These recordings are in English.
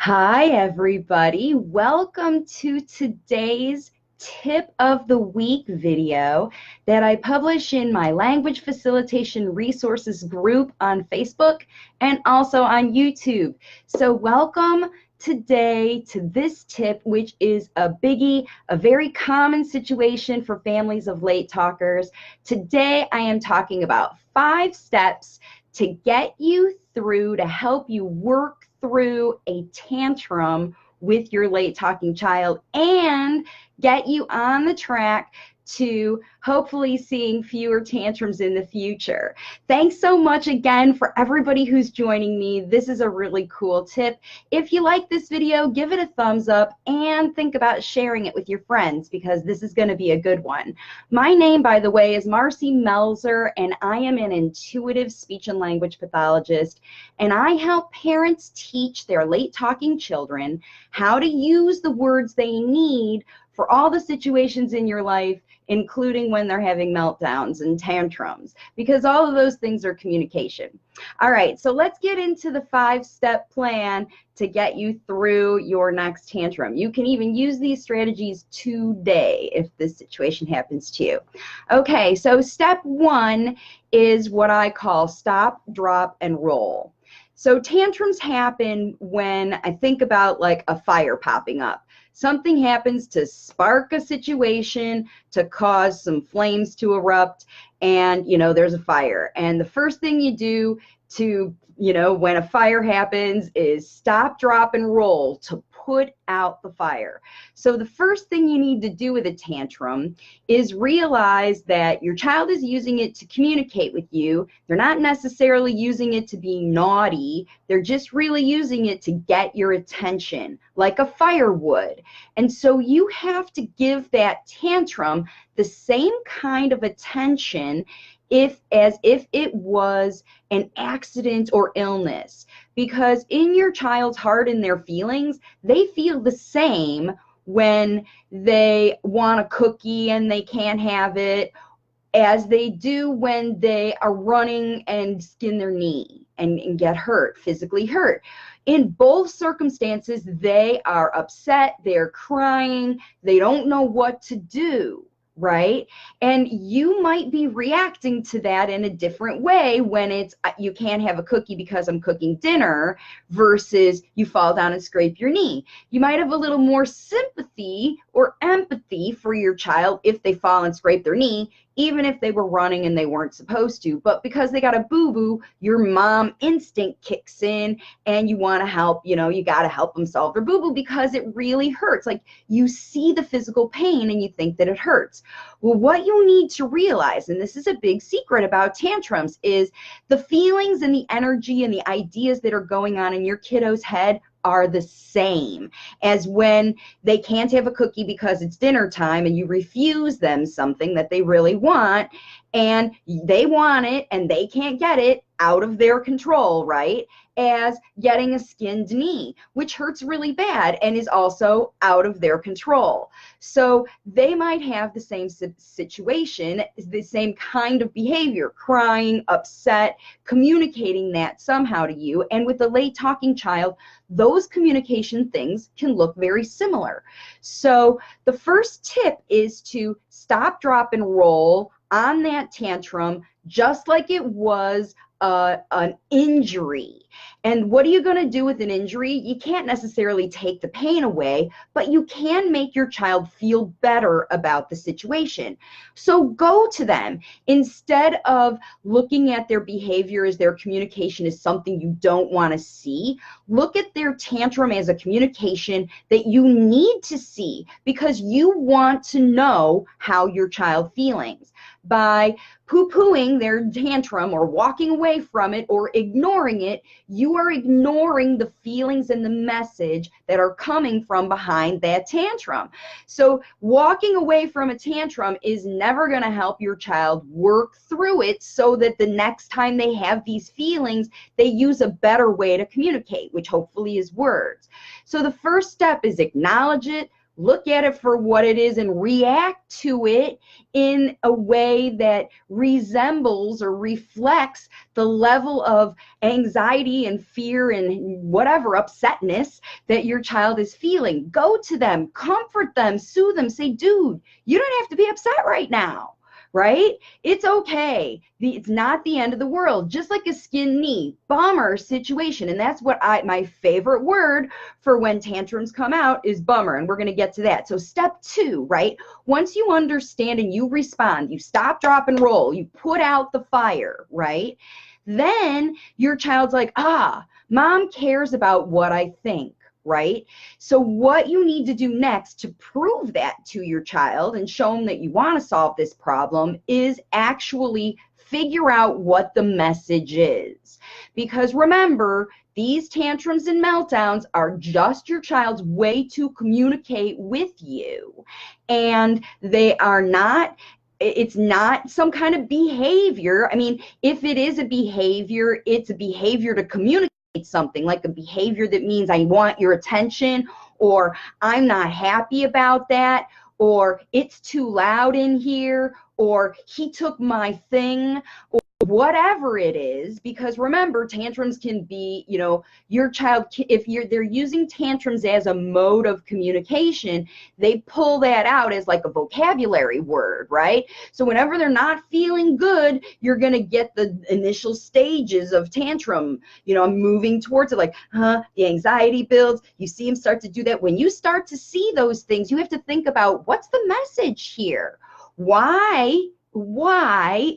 Hi, everybody. Welcome to today's tip of the week video that I publish in my language facilitation resources group on Facebook and also on YouTube. So welcome today to this tip, which is a biggie, a very common situation for families of late talkers. Today, I am talking about 5 steps to get you through, to help you work through a tantrum with your late talking child and get you on the track to hopefully seeing fewer tantrums in the future. Thanks so much again for everybody who's joining me. This is a really cool tip. If you like this video, give it a thumbs up and think about sharing it with your friends because this is going to be a good one. My name, by the way, is Marcy Melzer, and I am an intuitive speech and language pathologist, and I help parents teach their late talking children how to use the words they need for all the situations in your life, including when they're having meltdowns and tantrums, because all of those things are communication. All right, so let's get into the 5-step plan to get you through your next tantrum. You can even use these strategies today if this situation happens to you. Okay, so step 1 is what I call stop, drop, and roll. So tantrums happen when I think about like a fire popping up. Something happens to spark a situation, to cause some flames to erupt, and there's a fire. And the first thing you do to, when a fire happens is stop, drop, and roll to put out the fire. So the first thing you need to do with a tantrum is realize that your child is using it to communicate with you. They're not necessarily using it to be naughty. They're just really using it to get your attention, like a fire would. And so you have to give that tantrum the same kind of attention as if it was an accident or illness. Because in your child's heart and their feelings, they feel the same when they want a cookie and they can't have it as they do when they are running and skin their knee and get hurt, physically hurt. In both circumstances, they are upset, they're crying, they don't know what to do. Right? And you might be reacting to that in a different way when it's you can't have a cookie because I'm cooking dinner versus you fall down and scrape your knee. You might have a little more sympathy or empathy for your child if they fall and scrape their knee, even if they were running and they weren't supposed to. But because they got a boo-boo, your mom instinct kicks in and you want to help, you got to help them solve their boo-boo because it really hurts. Like you see the physical pain and you think that it hurts. Well, what you need to realize, and this is a big secret about tantrums, is the feelings and the energy and the ideas that are going on in your kiddo's head are the same as when they can't have a cookie because it's dinner time and you refuse them something that they really want and they want it and they can't get it out of their control, right? As getting a skinned knee, which hurts really bad and is also out of their control. So they might have the same situation, the same kind of behavior, crying, upset, communicating that somehow to you. And with a late talking child, those communication things can look very similar. So the first tip is to stop, drop, and roll on that tantrum just like it was an injury. And what are you going to do with an injury? You can't necessarily take the pain away, but you can make your child feel better about the situation. So go to them. Instead of looking at their behavior as their communication is something you don't want to see, look at their tantrum as a communication that you need to see because you want to know how your child feelings. By poo-pooing their tantrum or walking away from it or ignoring it, you are ignoring the feelings and the message that are coming from behind that tantrum. So walking away from a tantrum is never going to help your child work through it so that the next time they have these feelings, they use a better way to communicate, which hopefully is words. So the first step is acknowledge it, look at it for what it is and react to it in a way that resembles or reflects the level of anxiety and fear and whatever upsetness that your child is feeling. Go to them, comfort them, soothe them, say, dude, you don't have to be upset right now. Right? It's okay. It's not the end of the world. Just like a skinned knee, bummer situation. And that's what my favorite word for when tantrums come out is bummer. And we're going to get to that. So step 2, right? Once you understand and you respond, you stop, drop, and roll, you put out the fire, right? Then your child's like, mom cares about what I think. Right? So what you need to do next to prove that to your child and show them that you want to solve this problem is actually figure out what the message is. Because remember, these tantrums and meltdowns are just your child's way to communicate with you. And they are not, it's not some kind of behavior. I mean, if it is a behavior, it's a behavior to communicate something, like a behavior that means I want your attention, or I'm not happy about that, or it's too loud in here, or he took my thing, or whatever it is. Because remember, tantrums can be, you know, your child, if they're using tantrums as a mode of communication, they pull that out as like a vocabulary word, right? So whenever they're not feeling good, you're going to get the initial stages of tantrum, you know, moving towards it, like, the anxiety builds. You see them start to do that. When you start to see those things, you have to think about, what's the message here? Why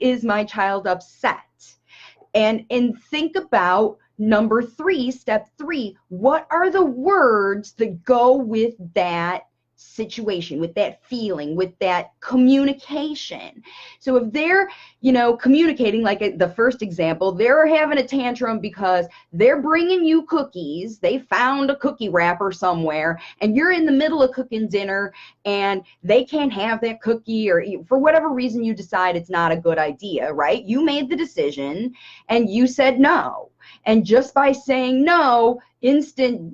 is my child upset? And think about number 3, step 3, what are the words that go with that situation, with that feeling, with that communication? So if they're, you know, communicating, like the first example, they're having a tantrum because they're bringing you cookies, they found a cookie wrapper somewhere, and you're in the middle of cooking dinner and they can't have that cookie, or for whatever reason you decide it's not a good idea, right? You made the decision and you said no. And just by saying no, instant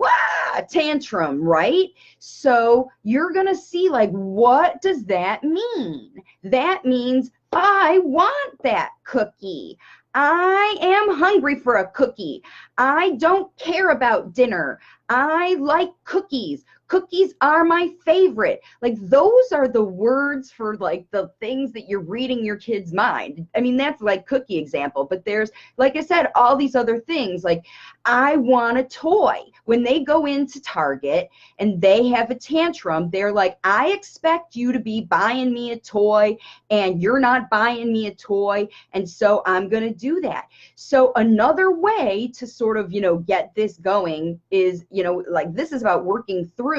tantrum, right? So you're going to see, like, what does that mean? That means I want that cookie. I am hungry for a cookie. I don't care about dinner. I like cookies. Cookies are my favorite. Like, those are the words for, like, the things that you're reading your kid's mind. I mean, that's like cookie example, but there's, like I said, all these other things, like, I want a toy. When they go into Target and they have a tantrum, they're like, I expect you to be buying me a toy and you're not buying me a toy, and so I'm going to do that. So another way to sort of, you know, get this going is, you know, like, this is about working through,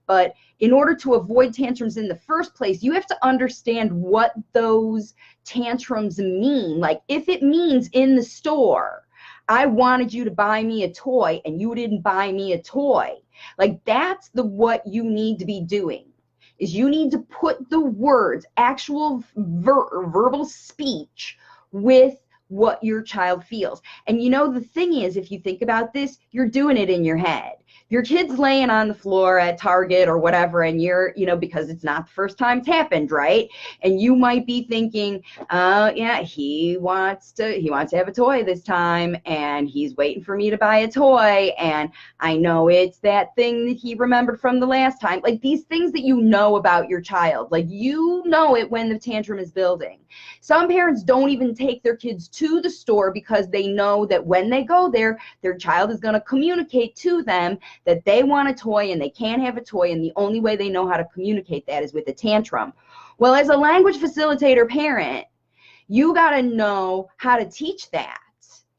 but in order to avoid tantrums in the first place, you have to understand what those tantrums mean. Like, if it means in the store, I wanted you to buy me a toy and you didn't buy me a toy, like, that's what you need to be doing, is you need to put the words, actual verbal speech, with what your child feels. And you know, the thing is, if you think about this, you're doing it in your head. Your kid's laying on the floor at Target or whatever, and you're, you know, because it's not the first time it's happened, right? And you might be thinking, yeah, he wants to have a toy this time, and he's waiting for me to buy a toy, and I know it's that thing that he remembered from the last time. Like, these things that you know about your child, like, you know it when the tantrum is building. Some parents don't even take their kids to the store because they know that when they go there, their child is going to communicate to them that they want a toy and they can't have a toy, and the only way they know how to communicate that is with a tantrum. Well, as a language facilitator parent, you got to know how to teach that.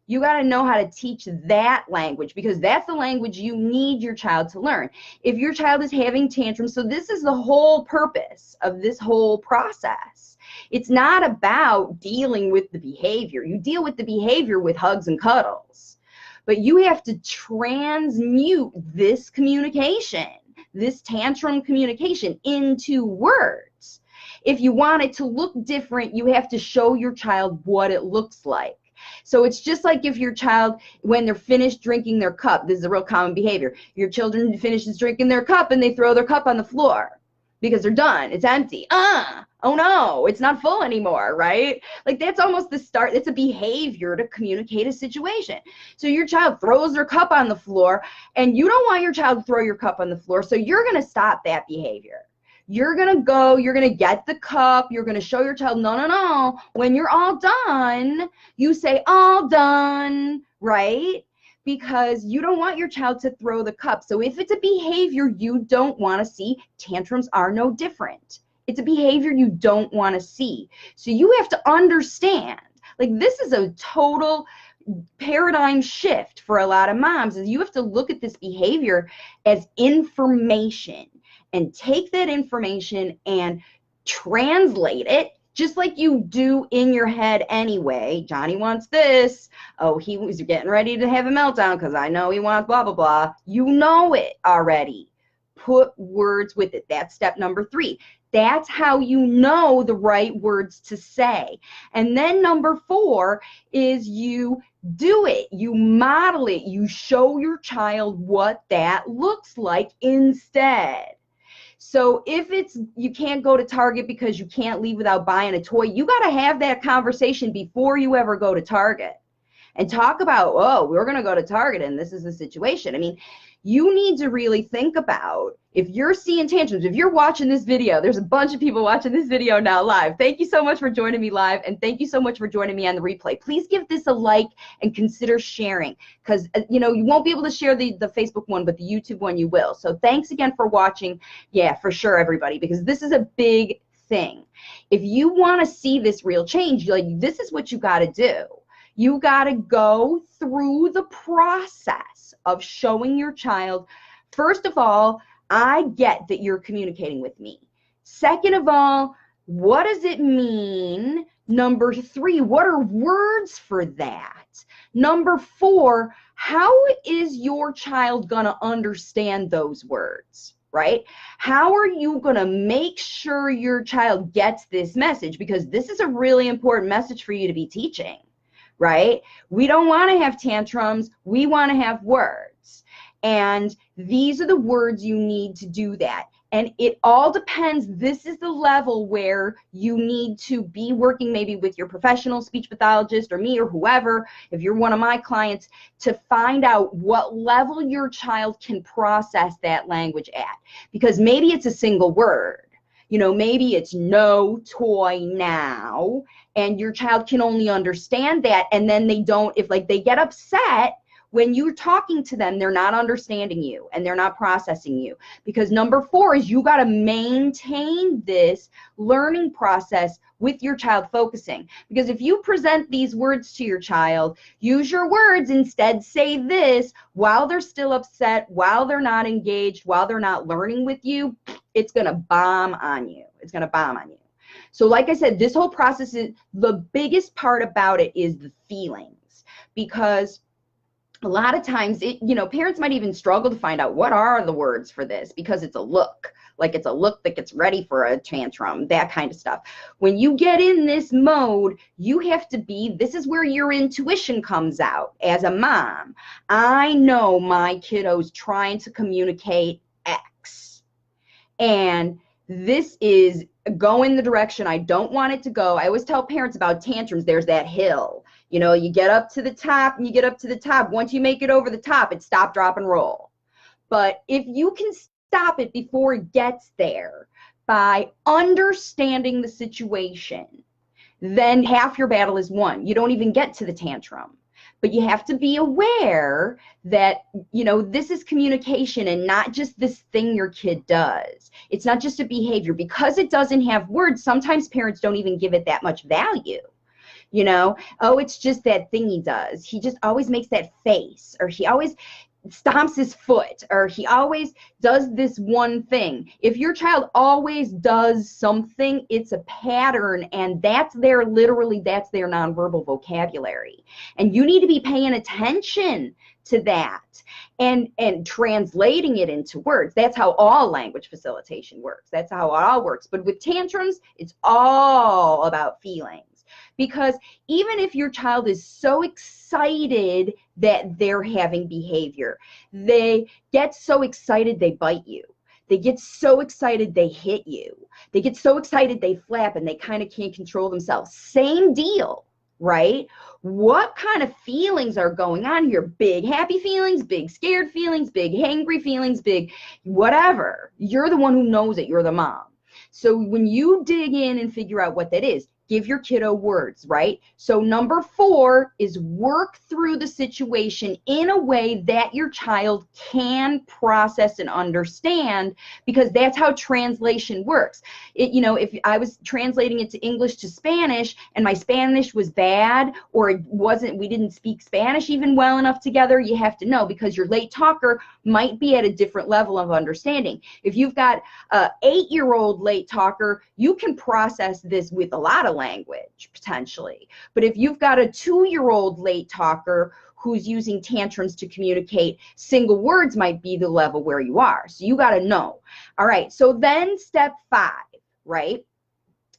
You got to know how to teach that language, because that's the language you need your child to learn. If your child is having tantrums, so this is the whole purpose of this whole process. It's not about dealing with the behavior. You deal with the behavior with hugs and cuddles. But you have to transmute this communication, this tantrum communication, into words. If you want it to look different, you have to show your child what it looks like. So it's just like if your child, when they're finished drinking their cup, this is a real common behavior. Your children finishes drinking their cup and they throw their cup on the floor because they're done. It's empty. Oh no, it's not full anymore, right? Like that's almost the start. It's a behavior to communicate a situation. So your child throws their cup on the floor and you don't want your child to throw your cup on the floor. So you're going to stop that behavior. You're going to go, you're going to get the cup, you're going to show your child, no, no, no. When you're all done, you say all done, right? Because you don't want your child to throw the cup. So if it's a behavior you don't want to see, tantrums are no different. It's a behavior you don't want to see. So you have to understand, like this is a total paradigm shift for a lot of moms, is you have to look at this behavior as information and take that information and translate it just like you do in your head anyway. Johnny wants this. Oh, he was getting ready to have a meltdown because I know he wants blah, blah, blah. You know it already. Put words with it. That's step number 3. That's how you know the right words to say. And then number 4 is you do it. You model it. You show your child what that looks like instead. So if it's, you can't go to Target because you can't leave without buying a toy, you got to have that conversation before you ever go to Target and talk about, oh, we're going to go to Target and this is the situation. I mean, you need to really think about, if you're seeing tantrums, if you're watching this video, there's a bunch of people watching this video now live. Thank you so much for joining me live, and thank you so much for joining me on the replay. Please give this a like and consider sharing, because you know, you won't be able to share the Facebook one, but the YouTube one you will. So thanks again for watching. Yeah, for sure, everybody, because this is a big thing. If you want to see this real change, like, this is what you got to do. You got to go through the process of showing your child, first of all, I get that you're communicating with me. Second of all, what does it mean? Number 3, what are words for that? Number 4, how is your child going to understand those words? Right? How are you going to make sure your child gets this message? Because this is a really important message for you to be teaching. Right? We don't want to have tantrums. We want to have words. And these are the words you need to do that. And it all depends. This is the level where you need to be working maybe with your professional speech pathologist or me or whoever, if you're one of my clients, to find out what level your child can process that language at. Because maybe it's a single word. You know, maybe it's no toy now, and your child can only understand that, and then they don't, if like they get upset when you're talking to them, they're not understanding you and they're not processing you. Because number 4 is you got to maintain this learning process with your child focusing. Because if you present these words to your child, use your words, instead say this, while they're still upset, while they're not engaged, while they're not learning with you, it's going to bomb on you. It's going to bomb on you. So like I said, this whole process, is the biggest part about it is the feelings. Because a lot of times, parents might even struggle to find out what are the words for this, because it's a look. Like it's a look that gets ready for a tantrum, that kind of stuff. When you get in this mode, you have to be, this is where your intuition comes out as a mom. I know my kiddo's trying to communicate X. And this is going the direction I don't want it to go. I always tell parents about tantrums, there's that hill. You know, you get up to the top and you get up to the top. Once you make it over the top, it's stop, drop, and roll. But if you can stop it before it gets there by understanding the situation, then half your battle is won. You don't even get to the tantrum. But you have to be aware that, this is communication and not just this thing your kid does. It's not just a behavior. Because it doesn't have words, sometimes parents don't even give it that much value. Oh, it's just that thing he does. He just always makes that face, or he always stomps his foot, or he always does this one thing. If your child always does something, it's a pattern, and that's their nonverbal vocabulary. And you need to be paying attention to that and translating it into words. That's how all language facilitation works. That's how it all works. But with tantrums, it's all about feelings. Because even if your child is so excited that they're having behavior, they get so excited they bite you. They get so excited they hit you. They get so excited they flap and they kind of can't control themselves. Same deal, right? What kind of feelings are going on here? Big happy feelings, big scared feelings, big angry feelings, big whatever. You're the one who knows it. You're the mom. So when you dig in and figure out what that is, give your kiddo words, right? So number 4 is work through the situation in a way that your child can process and understand, because that's how translation works. If I was translating it to English to Spanish and my Spanish was bad, or we didn't speak Spanish even well enough together, you have to know, because your late talker might be at a different level of understanding. If you've got an 8-year-old late talker, you can process this with a lot of language potentially. But if you've got a 2-year-old late talker who's using tantrums to communicate, single words might be the level where you are. So you got to know. All right. So then step 5, right?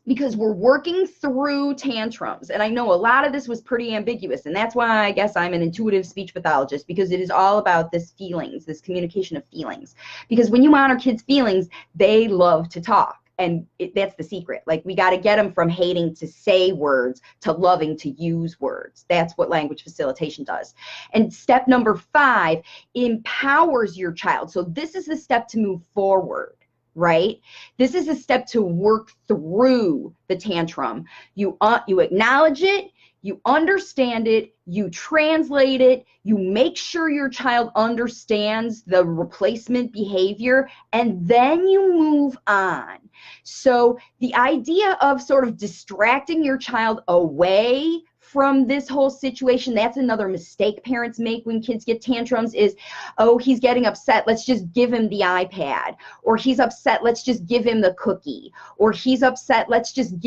Because we're working through tantrums. And I know a lot of this was pretty ambiguous. And that's why I guess I'm an intuitive speech pathologist, because it is all about this feelings, this communication of feelings. Because when you honor kids' feelings, they love to talk. And that's the secret. Like, we got to get them from hating to say words to loving to use words. That's what language facilitation does. And step number 5 empowers your child. So this is the step to move forward, right? This is a step to work through the tantrum. You acknowledge it, you understand it, you translate it, you make sure your child understands the replacement behavior, and then you move on. So the idea of sort of distracting your child away from this whole situation, that's another mistake parents make when kids get tantrums is, oh, he's getting upset, let's just give him the iPad. Or he's upset, let's just give him the cookie. Or he's upset, let's just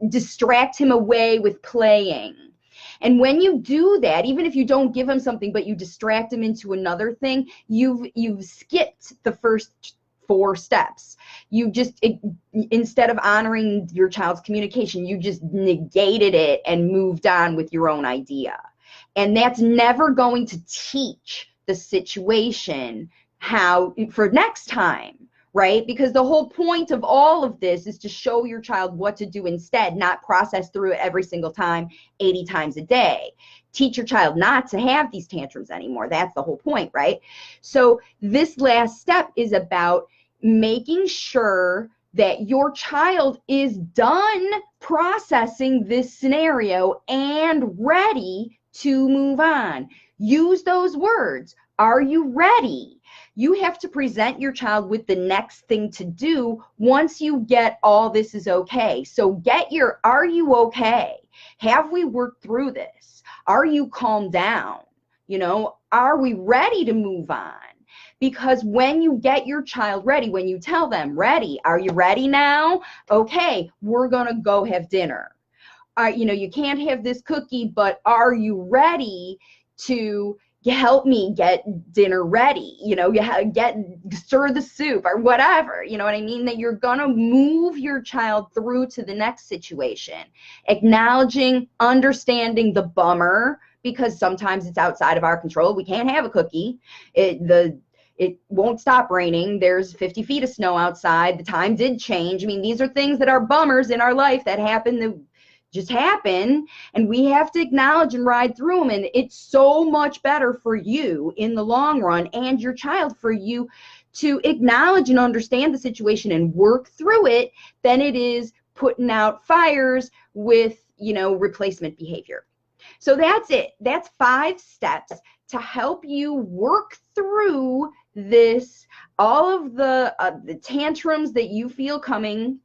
distract him away with playing. And when you do that, even if you don't give him something, but you distract him into another thing, you've skipped the first 4 steps. You just, instead of honoring your child's communication, you just negated it and moved on with your own idea. And that's never going to teach the situation how for next time, right? Because the whole point of all of this is to show your child what to do instead, not process through it every single time, 80 times a day. Teach your child not to have these tantrums anymore. That's the whole point, right? So this last step is about making sure that your child is done processing this scenario and ready to move on. Use those words. Are you ready? You have to present your child with the next thing to do once you get all this is okay. So get your, are you okay? Have we worked through this? Are you calmed down? Are we ready to move on? Because when you get your child ready, when you tell them, ready, are you ready now? Okay, we're going to go have dinner. You can't have this cookie, but are you ready to help me get dinner ready? Stir the soup or whatever. You know what I mean? That you're going to move your child through to the next situation, acknowledging, understanding the bummer, because sometimes it's outside of our control. We can't have a cookie. It won't stop raining. There's 50 feet of snow outside. The time did change. I mean, these are things that are bummers in our life that happen, that just happen, and we have to acknowledge and ride through them. And it's so much better for you in the long run and your child for you to acknowledge and understand the situation and work through it than it is putting out fires with, replacement behavior. So that's it. That's 5 steps to help you work through this, all of the tantrums that you feel coming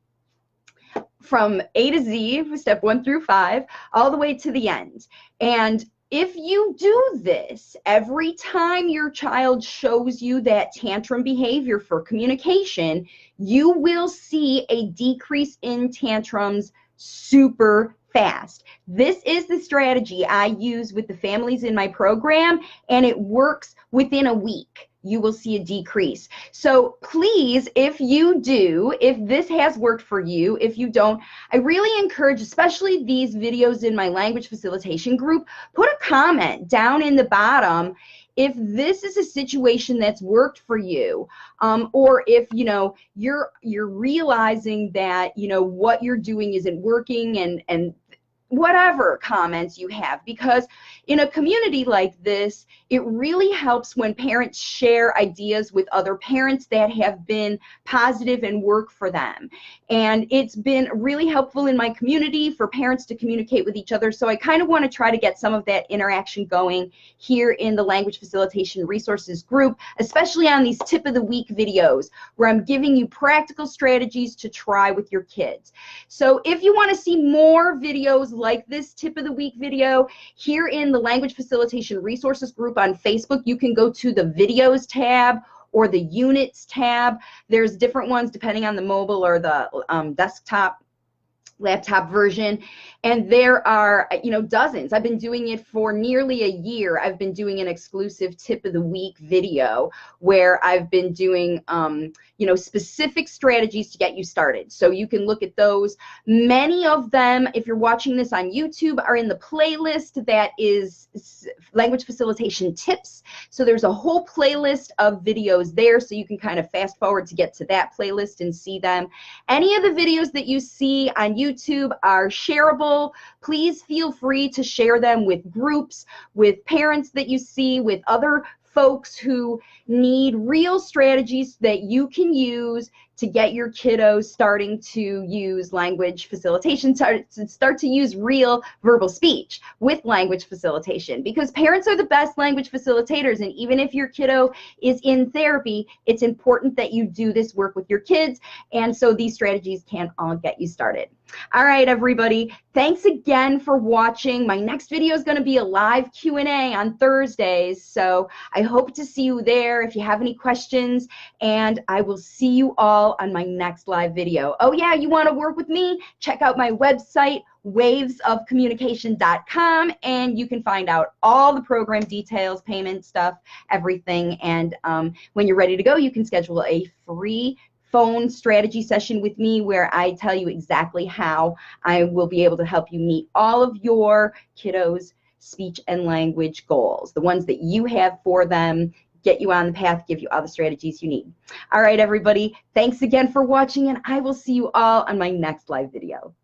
from A to Z, step 1 through 5, all the way to the end. And if you do this every time your child shows you that tantrum behavior for communication, you will see a decrease in tantrums super fast. This is the strategy I use with the families in my program, and it works within a week. you will see a decrease. So please, if you do, if this has worked for you, if you don't, I really encourage, especially these videos in my language facilitation group, put a comment down in the bottom if this is a situation that's worked for you, or if you're realizing that what you're doing isn't working, and whatever comments you have, because in a community like this, it really helps when parents share ideas with other parents that have been positive and work for them. And it's been really helpful in my community for parents to communicate with each other. So I kind of want to try to get some of that interaction going here in the Language Facilitation Resources group, especially on these tip of the week videos where I'm giving you practical strategies to try with your kids. So if you want to see more videos like this tip of the week video here in the Language Facilitation Resources group on Facebook, you can go to the videos tab or the units tab. There's different ones depending on the mobile or the desktop, laptop version, and there are dozens. I've been doing it for nearly a year. I've been doing an exclusive tip of the week video where I've been doing specific strategies to get you started. So you can look at those. Many of them, if you're watching this on YouTube, are in the playlist that is Language Facilitation Tips. So there's a whole playlist of videos there, so you can kind of fast forward to get to that playlist and see them. Any of the videos that you see on YouTube are shareable. Please feel free to share them with groups, with parents that you see, with other folks who need real strategies that you can use to get your kiddos starting to use language facilitation, start to use real verbal speech with language facilitation, because parents are the best language facilitators. And even if your kiddo is in therapy, it's important that you do this work with your kids, and so these strategies can all get you started. All right, everybody, thanks again for watching. My next video is going to be a live Q&A on Thursdays, so I hope to see you there if you have any questions, and I will see you all on my next live video. Oh yeah, you want to work with me? Check out my website, wavesofcommunication.com, and you can find out all the program details, payment stuff, everything, and when you're ready to go, you can schedule a free phone strategy session with me where I tell you exactly how I will be able to help you meet all of your kiddos' speech and language goals, the ones that you have for them, get you on the path, give you all the strategies you need. All right, everybody, thanks again for watching, and I will see you all on my next live video.